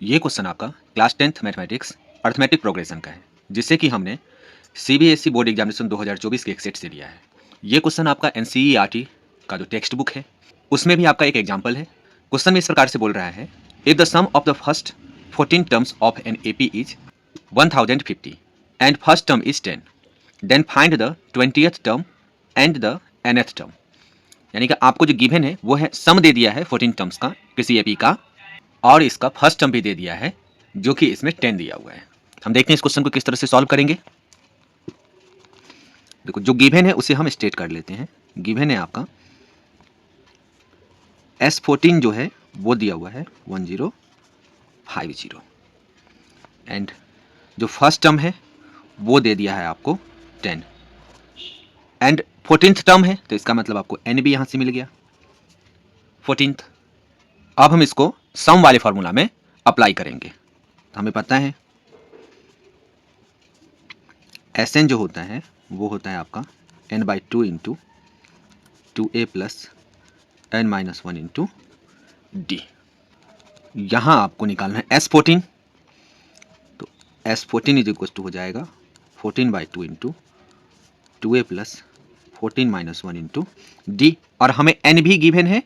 ये क्वेश्चन आपका class 10th mathematics arithmetic progression का है, जिससे कि हमने सीबीएसई बोर्ड एग्जामिनेशन 2024 के एक सेट से लिया है। ये क्वेश्चन आपका एनसीईआरटी का जो टेक्स्ट बुक है उसमें भी आपका एक एग्जाम्पल है। क्वेश्चन में इस प्रकार से बोल रहा है, if the sum of the first 14 terms of an AP is 1050 and first term is 10, then find the 20th term and the nth term. यानी कि आपको जो गिवन है वो है सम दे दिया है 14 टर्म्स का किसी एपी का, और इसका फर्स्ट टर्म भी दे दिया है जो कि इसमें 10 दिया हुआ है। हम देखते हैं इस क्वेश्चन को किस तरह से सॉल्व करेंगे। देखो जो गिवन है उसे हम स्टेट कर लेते हैं। गिवन है आपका S14 जो है वो दिया हुआ है 1050 एंड जो फर्स्ट टर्म है वो दे दिया है आपको 10 एंड 14th टर्म है, तो इसका मतलब आपको n भी यहां से मिल गया 14th। अब हम इसको सम वाले फॉर्मूला में अप्लाई करेंगे। तो हमें पता है Sn जो होता है वो होता है आपका n/2 into 2a plus n-1 into D. यहाँ आपको निकालना है S14, तो S14 इज इक्वल टू हो जाएगा 14/2 into 2a plus 14-1 into D. और हमें n भी गिवन है,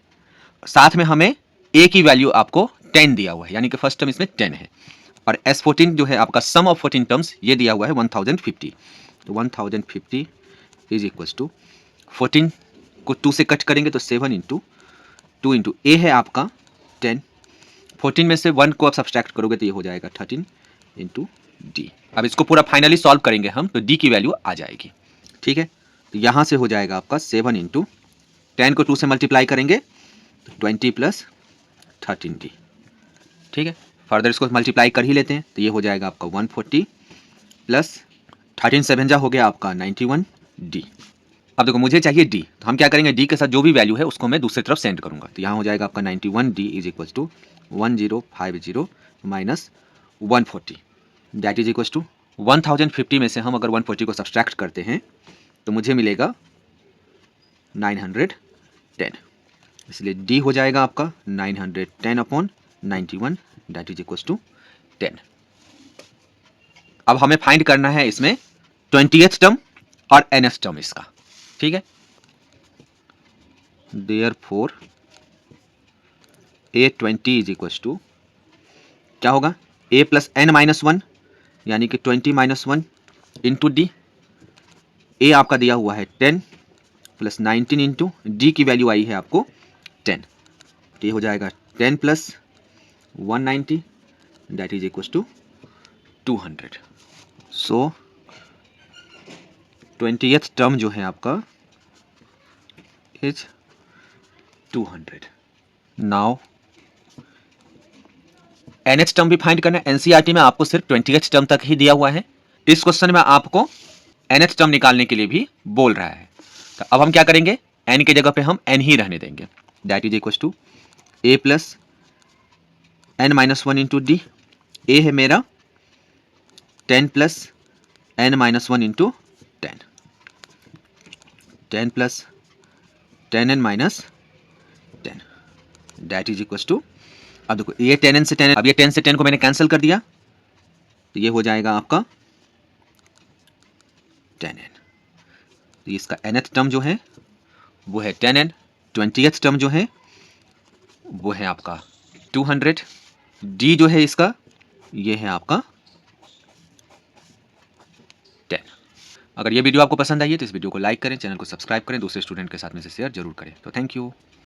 साथ में हमें a की वैल्यू आपको 10 दिया हुआ है, यानी कि फर्स्ट टर्म इसमें 10 है। और S14 जो है आपका सम ऑफ 14 टर्म्स ये दिया हुआ है 1050। तो 1050 इज इक्वल टू 14 को 2 से कट करेंगे तो 7 इंटू 2 इंटू ए है आपका 10, 14 में से 1 को आप सब्सट्रैक्ट करोगे तो ये हो जाएगा 13 इंटू डी। अब इसको पूरा फाइनली सॉल्व करेंगे हम, तो डी की वैल्यू आ जाएगी। ठीक है, तो यहाँ से हो जाएगा आपका 7 इंटू 10 को 2 से मल्टीप्लाई करेंगे तो 20 प्लस 13 डी। ठीक है, फर्दर इसको मल्टीप्लाई कर ही लेते हैं, तो ये हो जाएगा आपका 140 प्लस 13 7 जा हो गया आपका 91 डी। अब देखो मुझे चाहिए डी, तो हम क्या करेंगे, डी के साथ जो भी वैल्यू है उसको मैं दूसरी तरफ सेंड करूंगा। तो यहाँ हो जाएगा आपका 91 D is equal to 1050 minus 140, that is equal to 1050 में से हम अगर 140 को सब्सट्रैक्ट करते हैं तो मुझे मिलेगा 910, इसलिए डी हो जाएगा आपका 910 upon 91 that is equal to 10। अब हमें फाइंड करना है इसमें 20th टर्म और nth टर्म इसका। ठीक है, therefore A20 is equal to क्या होगा, a प्लस n-1 यानी कि 20-1 इंटू डी। ए आपका दिया हुआ है 10 प्लस 19 इंटू डी की वैल्यू आई है आपको 10, तो ये हो जाएगा 10 plus 190 that is equal to 200। So 20th term जो है आपका इज 200। नाउ nth टर्म भी फाइंड करना है। एनसीईआरटी में आपको सिर्फ 20th टर्म तक ही दिया हुआ है, इस क्वेश्चन में आपको nth टर्म निकालने के लिए भी बोल रहा है। तो अब हम क्या करेंगे, n की जगह पे हम n ही रहने देंगे, that is equal to a plus n-1 into d. A है मेरा 10 plus n-1 into 10, 10 plus 10n minus 10 that is equal to, अब देखो ये 10n से 10, अब ये 10 से 10 को मैंने कैंसिल कर दिया, तो ये हो जाएगा आपका 10n। तो इसका nth टर्म जो है वो है 10n, 20th टर्म जो है वो है आपका 200, d जो है इसका ये है आपका 10। अगर ये वीडियो आपको पसंद आई है तो इस वीडियो को लाइक करें, चैनल को सब्सक्राइब करें, दूसरे स्टूडेंट के साथ में से शेयर जरूर करें। तो थैंक यू।